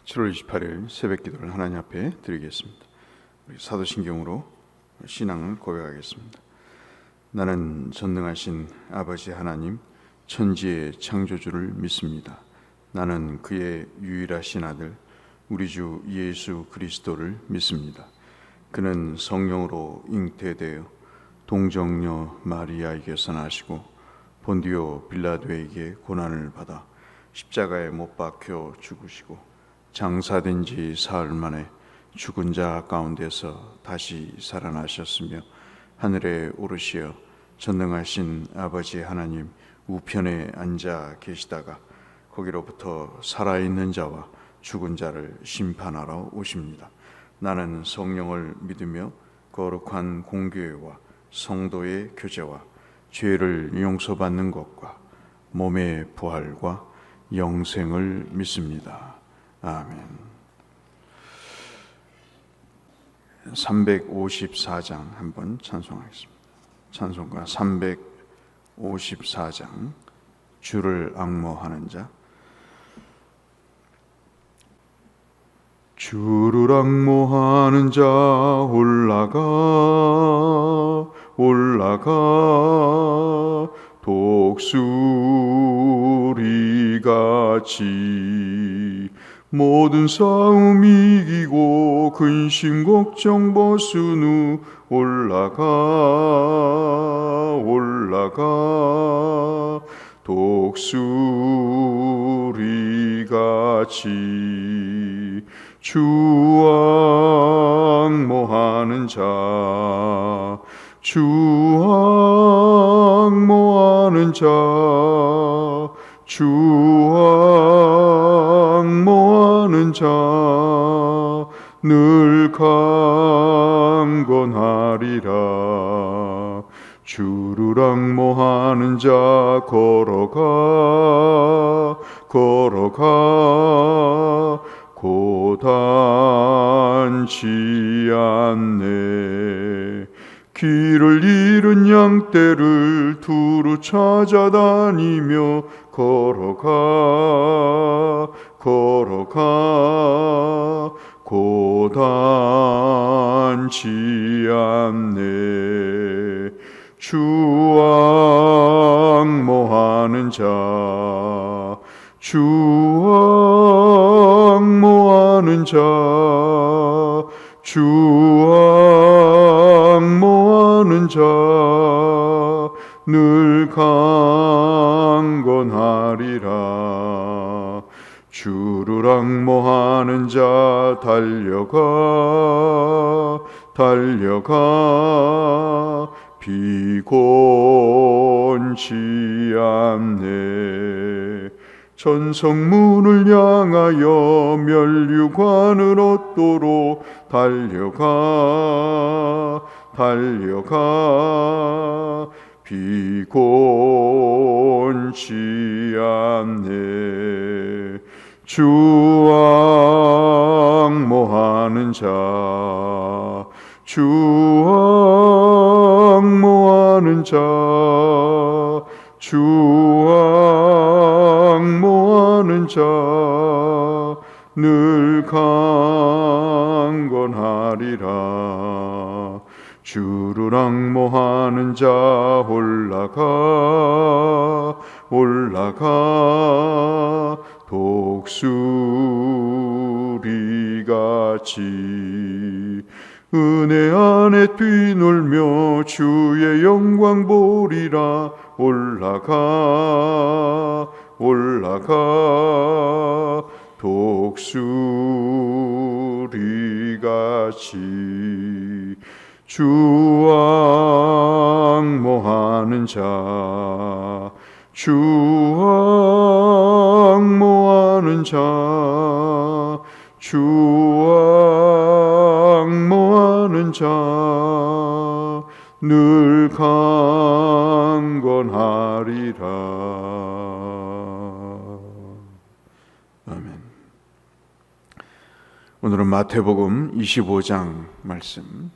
7월 28일 새벽 기도를 하나님 앞에 드리겠습니다. 우리 사도신경으로 신앙을 고백하겠습니다. 나는 전능하신 아버지 하나님, 천지의 창조주를 믿습니다. 나는 그의 유일하신 아들, 우리 주 예수 그리스도를 믿습니다. 그는 성령으로 잉태되어 동정녀 마리아에게서 나시고 본디오 빌라도에게 고난을 받아 십자가에 못 박혀 죽으시고 장사된 지 사흘 만에 죽은 자 가운데서 다시 살아나셨으며 하늘에 오르시어 전능하신 아버지 하나님 우편에 앉아 계시다가 거기로부터 살아있는 자와 죽은 자를 심판하러 오십니다. 나는 성령을 믿으며 거룩한 공교회와 성도의 교제와 죄를 용서받는 것과 몸의 부활과 영생을 믿습니다. 아멘. 354장 한번 찬송하겠습니다. 찬송가 354장 주를 앙모하는 자. 주를 앙모하는 자 올라가 독수리같이 모든 싸움 이기고 근심 걱정 벗은 후 올라가 독수리같이 주 앙모하는 자 주 앙모하는 자 주 앙모하는 자 늘 강건하리라. 주를 앙모하는 자 걸어가 고단치 않네. 길을 잃은 양떼를 두루 찾아다니며 걸어가 고단치 않네. 주 앙모하는 자 주 앙모하는 자 주 앙모하는 자 늘 강건하리라. 주를 앙모하는 자 달려가 비곤치 않네. 전성문을 향하여 면류관을 얻도록 달려가 비곤치 않네. 주 앙모하는 자 주 앙모하는 자 주 앙모하는 자 늘 강건하리라. 주를 앙모하는 자 올라가 독수리같이 은혜 안에 뛰놀며 주의 영광 보리라. 올라가 독수리같이 주 앙모하는 자 주 앙모하는 자 주 앙모하는 자 늘 강건하리라. 아멘. 오늘은 마태복음 25장 말씀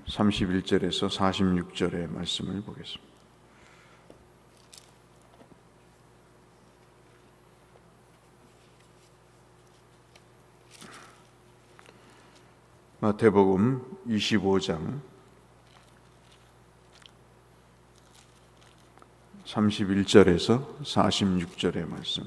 31절에서 46절의 말씀을 보겠습니다. 마태복음 25장 31절에서 46절의 말씀.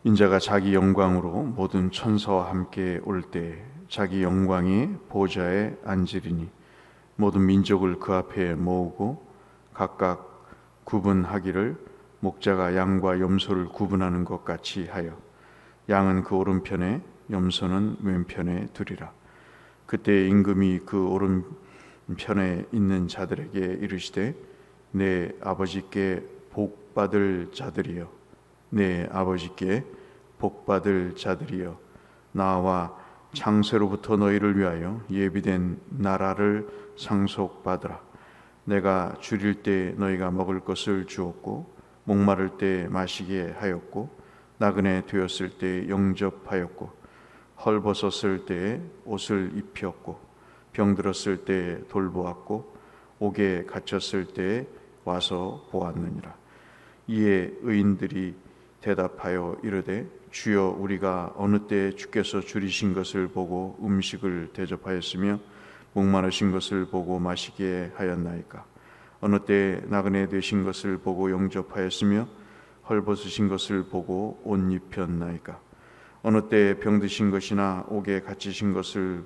인자가 자기 영광으로 모든 천사와 함께 올 때 자기 영광이 보좌에 앉으리니 모든 민족을 그 앞에 모으고 각각 구분하기를 목자가 양과 염소를 구분하는 것 같이 하여 양은 그 오른편에 염소는 왼편에 두리라. 그때 임금이 그 오른편에 있는 자들에게 이르시되 내 아버지께 복받을 자들이여, 내 아버지께 복받을 자들이여, 나와 창세로부터 너희를 위하여 예비된 나라를 상속받으라. 내가 줄일 때 너희가 먹을 것을 주었고 목마를 때 마시게 하였고 나그네 되었을 때 영접하였고 헐벗었을 때 옷을 입혔고 병들었을 때 돌보았고 옥에 갇혔을 때 와서 보았느니라. 이에 의인들이 대답하여 이르되 주여, 우리가 어느 때 주께서 줄이신 것을 보고 음식을 대접하였으며 목마르신 것을 보고 마시게 하였나이까? 어느 때 나그네 되신 것을 보고 영접하였으며 헐벗으신 것을 보고 옷 입혔나이까? 어느 때 병드신 것이나 옥에 갇히신 것을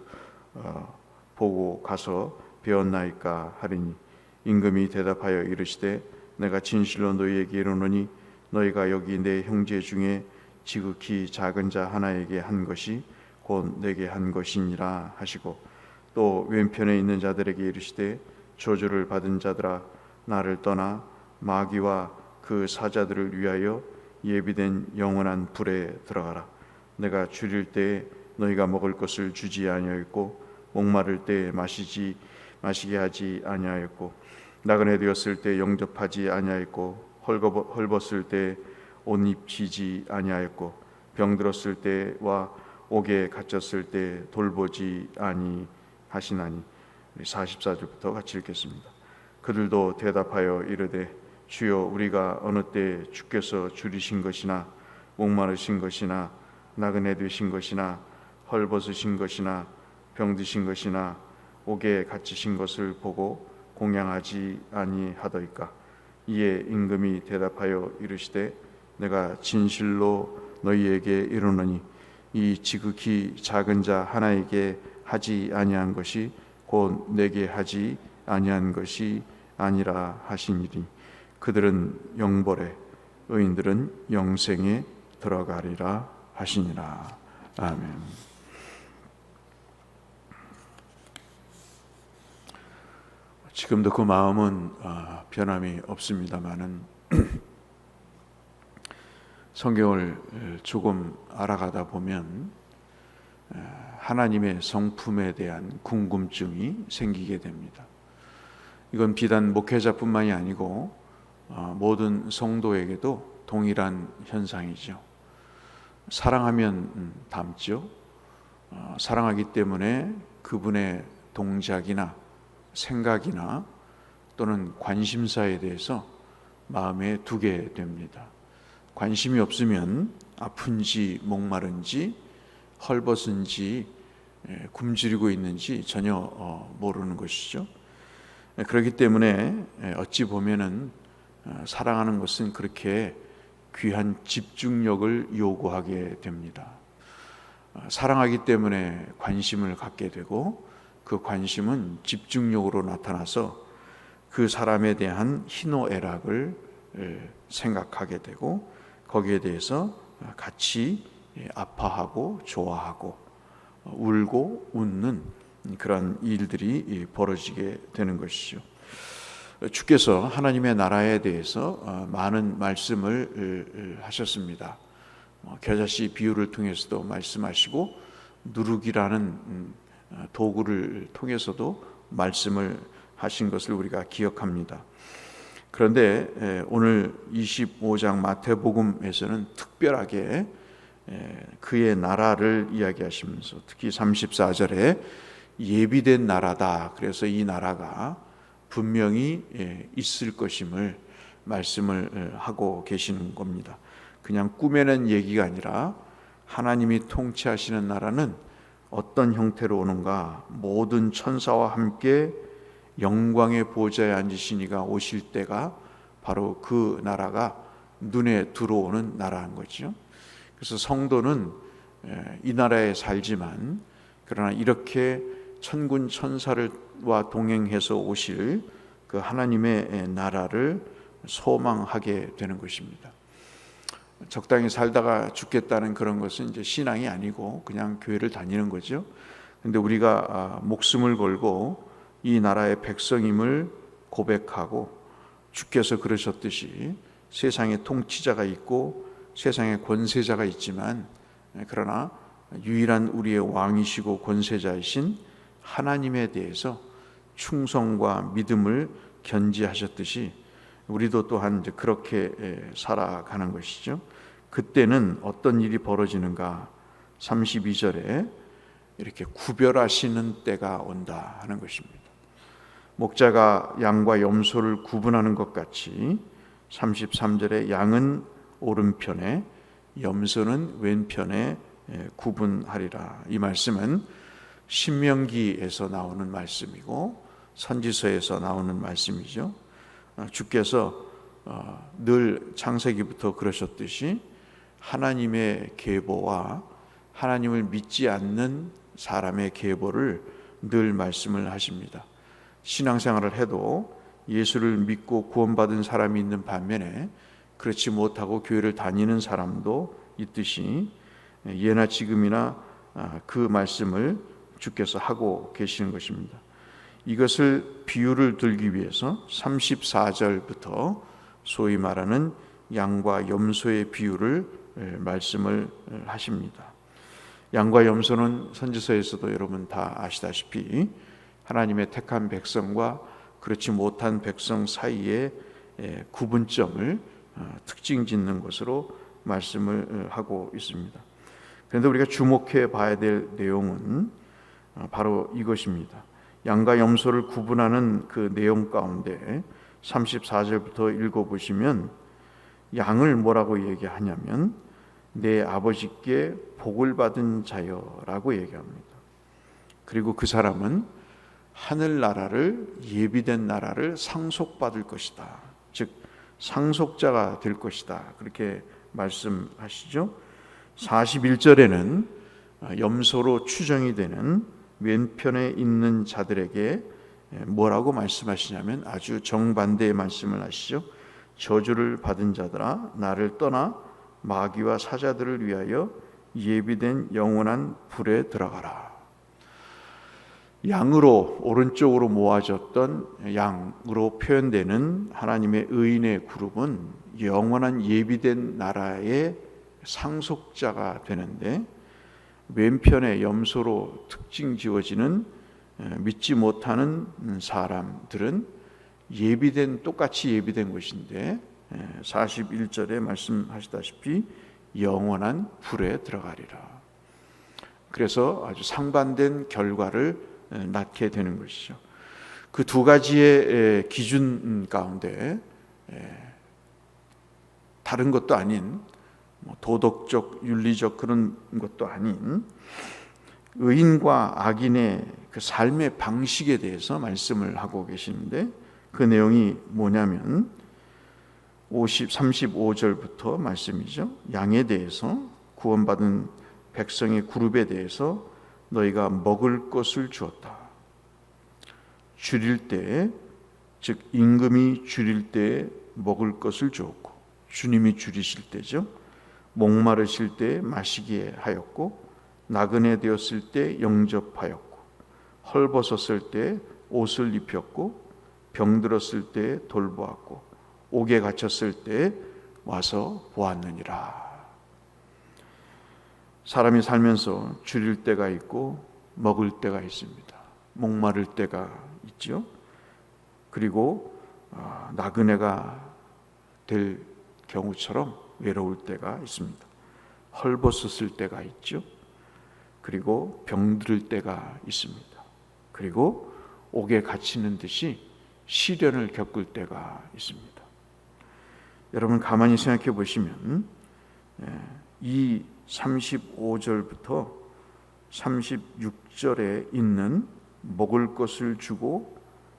보고 가서 배웠나이까 하리니, 임금이 대답하여 이르시되 내가 진실로 너희에게 이르노니 너희가 여기 내 형제 중에 지극히 작은 자 하나에게 한 것이 곧 내게 한 것이니라 하시고, 또 왼편에 있는 자들에게 이르시되 저주를 받은 자들아, 나를 떠나 마귀와 그 사자들을 위하여 예비된 영원한 불에 들어가라. 내가 줄일 때 너희가 먹을 것을 주지 아니하였고 목마를 때 마시게 하지 아니하였고 나그네 되었을 때 영접하지 아니하였고 헐벗을 때 옷 입히지 아니하였고 병들었을 때와 옥에 갇혔을 때 돌보지 아니하시나니. 44절부터 같이 읽겠습니다. 그들도 대답하여 이르되 주여, 우리가 어느 때 주께서 줄이신 것이나 목마르신 것이나 나그네 되신 것이나 헐벗으신 것이나 병드신 것이나 옥에 갇히신 것을 보고 공양하지 아니하더이까? 이에 임금이 대답하여 이르시되 내가 진실로 너희에게 이르노니 이 지극히 작은 자 하나에게 하지 아니한 것이 곧 내게 하지 아니한 것이 아니라 하시니니 그들은 영벌에 의인들은 영생에 들어가리라 하시니라. 아멘. 지금도 그 마음은 변함이 없습니다마는 성경을 조금 알아가다 보면 하나님의 성품에 대한 궁금증이 생기게 됩니다. 이건 비단 목회자뿐만이 아니고 모든 성도에게도 동일한 현상이죠. 사랑하면 닮죠. 사랑하기 때문에 그분의 동작이나 생각이나 또는 관심사에 대해서 마음에 두게 됩니다. 관심이 없으면 아픈지 목마른지 헐벗은지 굶주리고 있는지 전혀 모르는 것이죠. 그렇기 때문에 어찌 보면은 사랑하는 것은 그렇게 귀한 집중력을 요구하게 됩니다. 사랑하기 때문에 관심을 갖게 되고 그 관심은 집중력으로 나타나서 그 사람에 대한 희노애락을 생각하게 되고 거기에 대해서 같이 아파하고 좋아하고 울고 웃는 그런 일들이 벌어지게 되는 것이죠. 주께서 하나님의 나라에 대해서 많은 말씀을 하셨습니다. 겨자씨 비유를 통해서도 말씀하시고 누룩이라는 도구를 통해서도 말씀을 하신 것을 우리가 기억합니다. 그런데 오늘 25장 마태복음에서는 특별하게 그의 나라를 이야기하시면서 특히 34절에 예비된 나라다. 그래서 이 나라가 분명히 있을 것임을 말씀을 하고 계시는 겁니다. 그냥 꾸며낸 얘기가 아니라 하나님이 통치하시는 나라는 어떤 형태로 오는가? 모든 천사와 함께 영광의 보좌에 앉으신 이가 오실 때가 바로 그 나라가 눈에 들어오는 나라인 거죠. 그래서 성도는 이 나라에 살지만 그러나 이렇게 천군 천사와 동행해서 오실 그 하나님의 나라를 소망하게 되는 것입니다. 적당히 살다가 죽겠다는 그런 것은 이제 신앙이 아니고 그냥 교회를 다니는 거죠. 근데 우리가 목숨을 걸고 이 나라의 백성임을 고백하고 주께서 그러셨듯이 세상에 통치자가 있고 세상에 권세자가 있지만 그러나 유일한 우리의 왕이시고 권세자이신 하나님에 대해서 충성과 믿음을 견지하셨듯이 우리도 또한 이제 그렇게 살아가는 것이죠. 그때는 어떤 일이 벌어지는가? 32절에 이렇게 구별하시는 때가 온다 하는 것입니다. 목자가 양과 염소를 구분하는 것 같이 33절에 양은 오른편에 염소는 왼편에 구분하리라. 이 말씀은 신명기에서 나오는 말씀이고 선지서에서 나오는 말씀이죠. 주께서 늘 창세기부터 그러셨듯이 하나님의 계보와 하나님을 믿지 않는 사람의 계보를 늘 말씀을 하십니다. 신앙생활을 해도 예수를 믿고 구원받은 사람이 있는 반면에 그렇지 못하고 교회를 다니는 사람도 있듯이 예나 지금이나 그 말씀을 주께서 하고 계시는 것입니다. 이것을 비유를 들기 위해서 34절부터 소위 말하는 양과 염소의 비유를 말씀을 하십니다. 양과 염소는 선지서에서도 여러분 다 아시다시피 하나님의 택한 백성과 그렇지 못한 백성 사이의 구분점을 특징 짓는 것으로 말씀을 하고 있습니다. 그런데 우리가 주목해 봐야 될 내용은 바로 이것입니다. 양과 염소를 구분하는 그 내용 가운데 34절부터 읽어보시면 양을 뭐라고 얘기하냐면 내 아버지께 복을 받은 자여라고 얘기합니다. 그리고 그 사람은 하늘나라를 예비된 나라를 상속받을 것이다. 즉 상속자가 될 것이다. 그렇게 말씀하시죠. 41절에는 염소로 추정이 되는 왼편에 있는 자들에게 뭐라고 말씀하시냐면 아주 정반대의 말씀을 하시죠. 저주를 받은 자들아 나를 떠나 마귀와 사자들을 위하여 예비된 영원한 불에 들어가라. 양으로 오른쪽으로 모아졌던 양으로 표현되는 하나님의 의인의 그룹은 영원한 예비된 나라의 상속자가 되는데 왼편에 염소로 특징 지어지는 믿지 못하는 사람들은 똑같이 예비된 것인데 41절에 말씀하시다시피 영원한 불에 들어가리라. 그래서 아주 상반된 결과를 낳게 되는 것이죠. 그 두 가지의 기준 가운데 다른 것도 아닌 도덕적, 윤리적 그런 것도 아닌 의인과 악인의 그 삶의 방식에 대해서 말씀을 하고 계시는데 그 내용이 뭐냐면 35절부터 말씀이죠. 양에 대해서 구원받은 백성의 그룹에 대해서 너희가 먹을 것을 주었다. 줄일 때, 즉 임금이 줄일 때 먹을 것을 주었고 주님이 줄이실 때죠. 목마르실 때 마시게 하였고 나그네 되었을 때 영접하였고 헐벗었을 때 옷을 입혔고 병들었을 때 돌보았고 옥에 갇혔을 때 와서 보았느니라. 사람이 살면서 줄일 때가 있고 먹을 때가 있습니다. 목마를 때가 있죠. 그리고 나그네가 될 경우처럼 외로울 때가 있습니다. 헐벗었을 때가 있죠. 그리고 병들 때가 있습니다. 그리고 옥에 갇히는 듯이 시련을 겪을 때가 있습니다. 여러분 가만히 생각해 보시면 이 35절부터 36절에 있는 먹을 것을 주고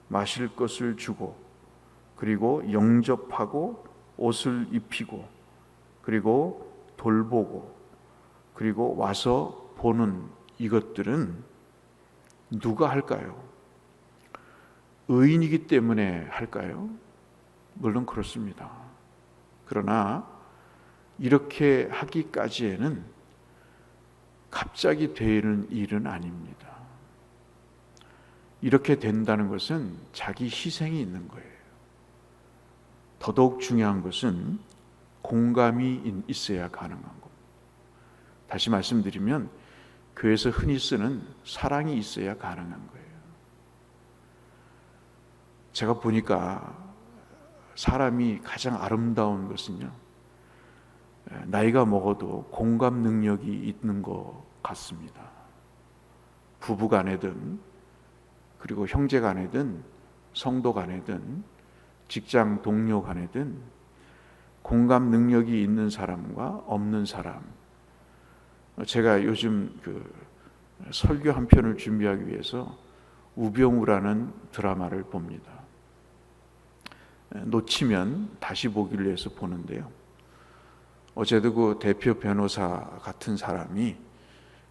마실 것을 주고 그리고 영접하고 옷을 입히고 그리고 돌보고 그리고 와서 보는 이것들은 누가 할까요? 의인이기 때문에 할까요? 물론 그렇습니다. 그러나 이렇게 하기까지에는 갑자기 되는 일은 아닙니다. 이렇게 된다는 것은 자기 희생이 있는 거예요. 더더욱 중요한 것은 공감이 있어야 가능한 겁니다. 다시 말씀드리면 교회에서 흔히 쓰는 사랑이 있어야 가능한 거예요. 제가 보니까 사람이 가장 아름다운 것은요, 나이가 먹어도 공감 능력이 있는 것 같습니다. 부부 간에든 그리고 형제 간에든 성도 간에든 직장 동료 간에든 공감 능력이 있는 사람과 없는 사람. 제가 요즘 설교 한 편을 준비하기 위해서 우병우라는 드라마를 봅니다. 놓치면 다시 보기를 위해서 보는데요. 어제도 그 대표 변호사 같은 사람이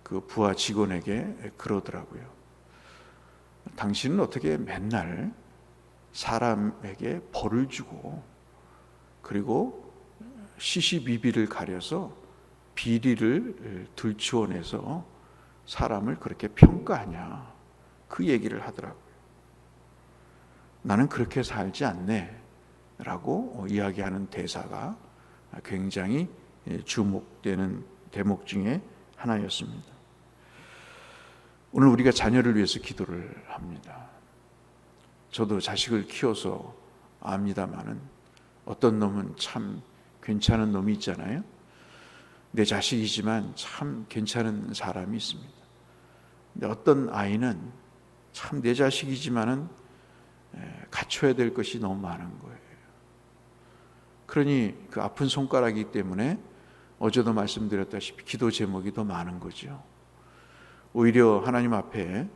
그 부하 직원에게 그러더라고요. 당신은 어떻게 맨날 사람에게 벌을 주고 그리고 시시비비를 가려서 비리를 들추어내서 사람을 그렇게 평가하냐, 그 얘기를 하더라고요. 나는 그렇게 살지 않네 라고 이야기하는 대사가 굉장히 주목되는 대목 중에 하나였습니다. 오늘 우리가 자녀를 위해서 기도를 합니다. 저도 자식을 키워서 압니다마는 어떤 놈은 참 괜찮은 놈이 있잖아요. 내 자식이지만 참 괜찮은 사람이 있습니다. 근데 어떤 아이는 참 내 자식이지만은 갖춰야 될 것이 너무 많은 거예요. 그러니 그 아픈 손가락이기 때문에 어제도 말씀드렸다시피 기도 제목이 더 많은 거죠. 오히려 하나님 앞에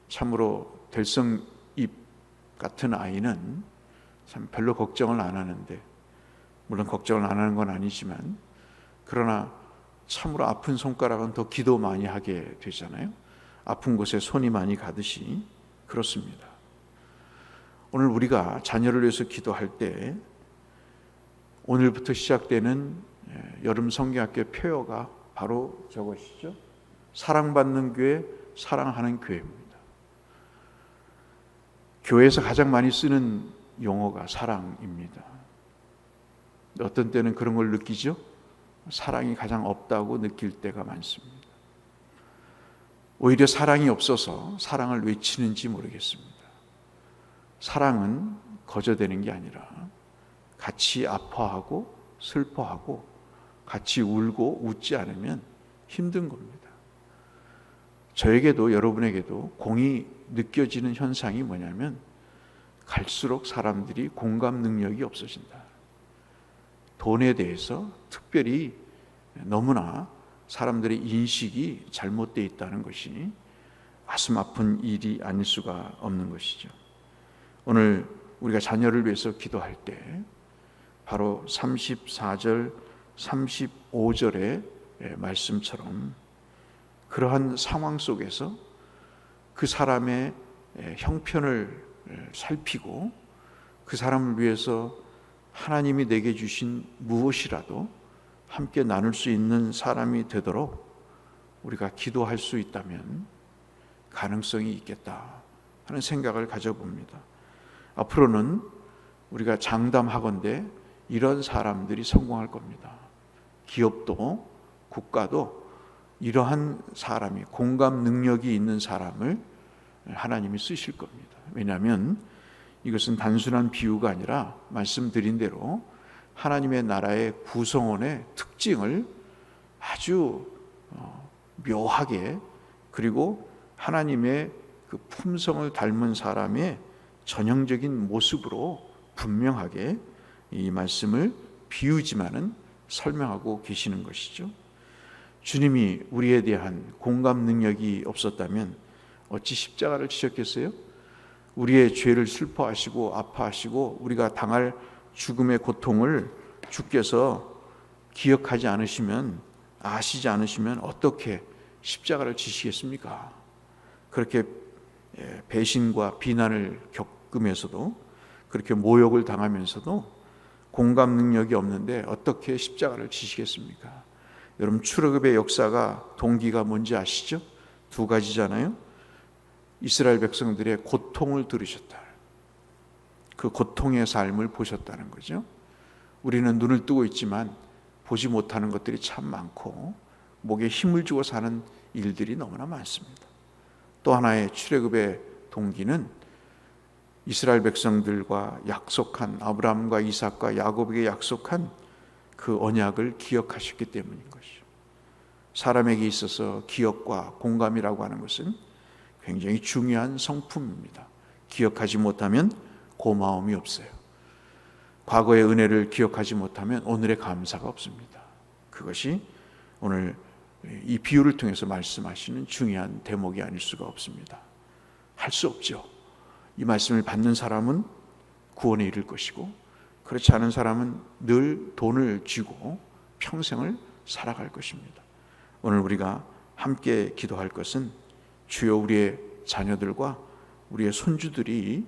참으로 될성입 같은 아이는 참 별로 걱정을 안 하는데, 물론 걱정을 안 하는 건 아니지만, 그러나 참으로 아픈 손가락은 더 기도 많이 하게 되잖아요. 아픈 곳에 손이 많이 가듯이 그렇습니다. 오늘 우리가 자녀를 위해서 기도할 때 오늘부터 시작되는 여름 성경학교 표어가 바로 저것이죠. 사랑받는 교회, 사랑하는 교회입니다. 교회에서 가장 많이 쓰는 용어가 사랑입니다. 어떤 때는 그런 걸 느끼죠. 사랑이 가장 없다고 느낄 때가 많습니다. 오히려 사랑이 없어서 사랑을 외치는지 모르겠습니다. 사랑은 거저되는 게 아니라 같이 아파하고 슬퍼하고 같이 울고 웃지 않으면 힘든 겁니다. 저에게도 여러분에게도 공이 느껴지는 현상이 뭐냐면 갈수록 사람들이 공감 능력이 없어진다. 돈에 대해서 특별히 너무나 사람들의 인식이 잘못되어 있다는 것이 가슴 아픈 일이 아닐 수가 없는 것이죠. 오늘 우리가 자녀를 위해서 기도할 때 바로 34절, 35절의 말씀처럼 그러한 상황 속에서 그 사람의 형편을 살피고 그 사람을 위해서 하나님이 내게 주신 무엇이라도 함께 나눌 수 있는 사람이 되도록 우리가 기도할 수 있다면 가능성이 있겠다 하는 생각을 가져봅니다. 앞으로는 우리가 장담하건대 이런 사람들이 성공할 겁니다. 기업도 국가도 이러한 사람이 공감 능력이 있는 사람을 하나님이 쓰실 겁니다. 왜냐하면 이것은 단순한 비유가 아니라 말씀드린 대로 하나님의 나라의 구성원의 특징을 아주 묘하게, 그리고 하나님의 그 품성을 닮은 사람의 전형적인 모습으로 분명하게 이 말씀을 비유지만은 설명하고 계시는 것이죠. 주님이 우리에 대한 공감 능력이 없었다면 어찌 십자가를 지셨겠어요? 우리의 죄를 슬퍼하시고 아파하시고 우리가 당할 죽음의 고통을 주께서 기억하지 않으시면, 아시지 않으시면 어떻게 십자가를 지시겠습니까? 그렇게 배신과 비난을 겪으면서도, 그렇게 모욕을 당하면서도 공감 능력이 없는데 어떻게 십자가를 지시겠습니까? 여러분, 출애굽의 역사가 동기가 뭔지 아시죠? 두 가지잖아요. 이스라엘 백성들의 고통을 들으셨다. 그 고통의 삶을 보셨다는 거죠. 우리는 눈을 뜨고 있지만 보지 못하는 것들이 참 많고 목에 힘을 주고 사는 일들이 너무나 많습니다. 또 하나의 출애굽의 동기는 이스라엘 백성들과 약속한, 아브라함과 이삭과 야곱에게 약속한 그 언약을 기억하셨기 때문인 것이죠. 사람에게 있어서 기억과 공감이라고 하는 것은 굉장히 중요한 성품입니다. 기억하지 못하면 고마움이 없어요. 과거의 은혜를 기억하지 못하면 오늘의 감사가 없습니다. 그것이 오늘 이 비유를 통해서 말씀하시는 중요한 대목이 아닐 수가 없습니다. 할 수 없죠. 이 말씀을 받는 사람은 구원에 이를 것이고, 그렇지 않은 사람은 늘 돈을 쥐고 평생을 살아갈 것입니다. 오늘 우리가 함께 기도할 것은, 주여, 우리의 자녀들과 우리의 손주들이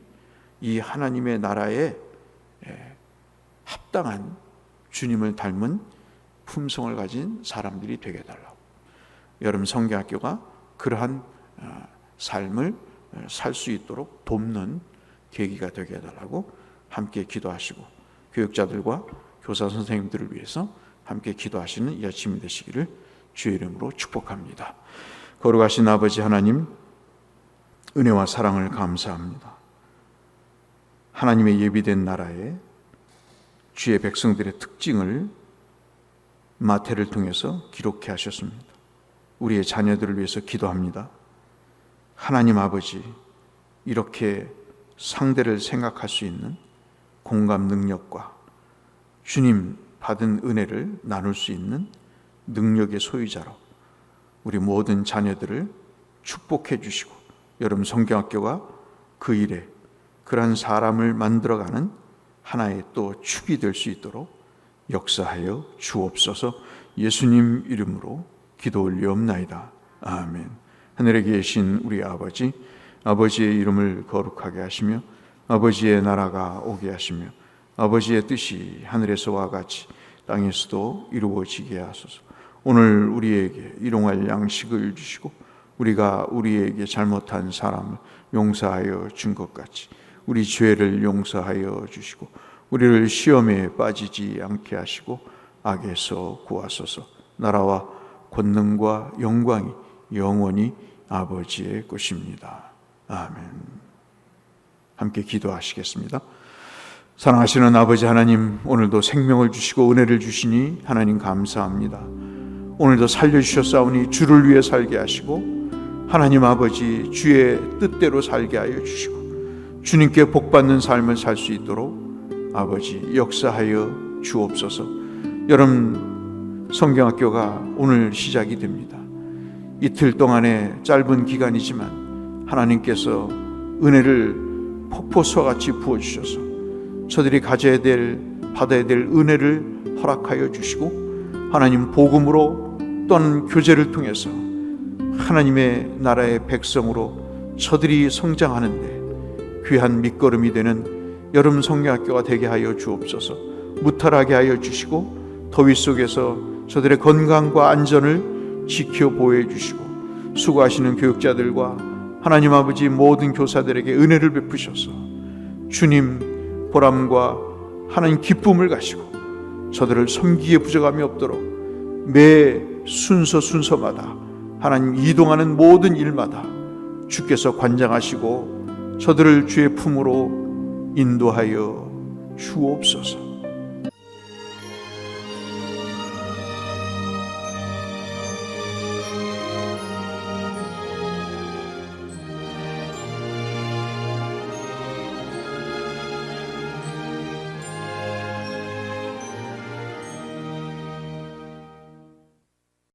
이 하나님의 나라에 합당한 주님을 닮은 품성을 가진 사람들이 되게 해달라고, 여러분 성경학교가 그러한 삶을 살 수 있도록 돕는 계기가 되게 해달라고 함께 기도하시고, 교육자들과 교사 선생님들을 위해서 함께 기도하시는 이 아침이 되시기를 주의 이름으로 축복합니다. 거룩하신 아버지 하나님, 은혜와 사랑을 감사합니다. 하나님의 예비된 나라에 주의 백성들의 특징을 마태를 통해서 기록해 하셨습니다. 우리의 자녀들을 위해서 기도합니다. 하나님 아버지, 이렇게 상대를 생각할 수 있는 공감 능력과 주님 받은 은혜를 나눌 수 있는 능력의 소유자로 우리 모든 자녀들을 축복해 주시고, 여러분 성경학교가 그 일에 그러한 사람을 만들어가는 하나의 또 축이 될 수 있도록 역사하여 주옵소서. 예수님 이름으로 기도 올리옵나이다. 아멘. 하늘에 계신 우리 아버지, 아버지의 이름을 거룩하게 하시며 아버지의 나라가 오게 하시며 아버지의 뜻이 하늘에서와 같이 땅에서도 이루어지게 하소서. 오늘 우리에게 일용할 양식을 주시고, 우리가 우리에게 잘못한 사람을 용서하여 준 것 같이 우리 죄를 용서하여 주시고, 우리를 시험에 빠지지 않게 하시고 악에서 구하소서. 나라와 권능과 영광이 영원히 아버지의 것입니다. 아멘. 함께 기도하시겠습니다. 사랑하시는 아버지 하나님, 오늘도 생명을 주시고 은혜를 주시니 하나님 감사합니다. 오늘도 살려주셨사오니 주를 위해 살게 하시고, 하나님 아버지 주의 뜻대로 살게 하여 주시고, 주님께 복받는 삶을 살 수 있도록 아버지 역사하여 주옵소서. 여러분 성경학교가 오늘 시작이 됩니다. 이틀 동안의 짧은 기간이지만 하나님께서 은혜를 폭포수같이 부어주셔서 저들이 가져야 될, 받아야 될 은혜를 허락하여 주시고, 하나님 복음으로 또는 교제를 통해서 하나님의 나라의 백성으로 저들이 성장하는데 귀한 밑거름이 되는 여름 성경학교가 되게 하여 주옵소서. 무탈하게 하여 주시고 더위 속에서 저들의 건강과 안전을 지켜 보호해 주시고, 수고하시는 교육자들과 하나님 아버지 모든 교사들에게 은혜를 베푸셔서 주님 보람과 하나님 기쁨을 가시고 저들을 섬기기에 부족함이 없도록 매 순서마다 하나님 이동하는 모든 일마다 주께서 관장하시고 저들을 주의 품으로 인도하여 주옵소서.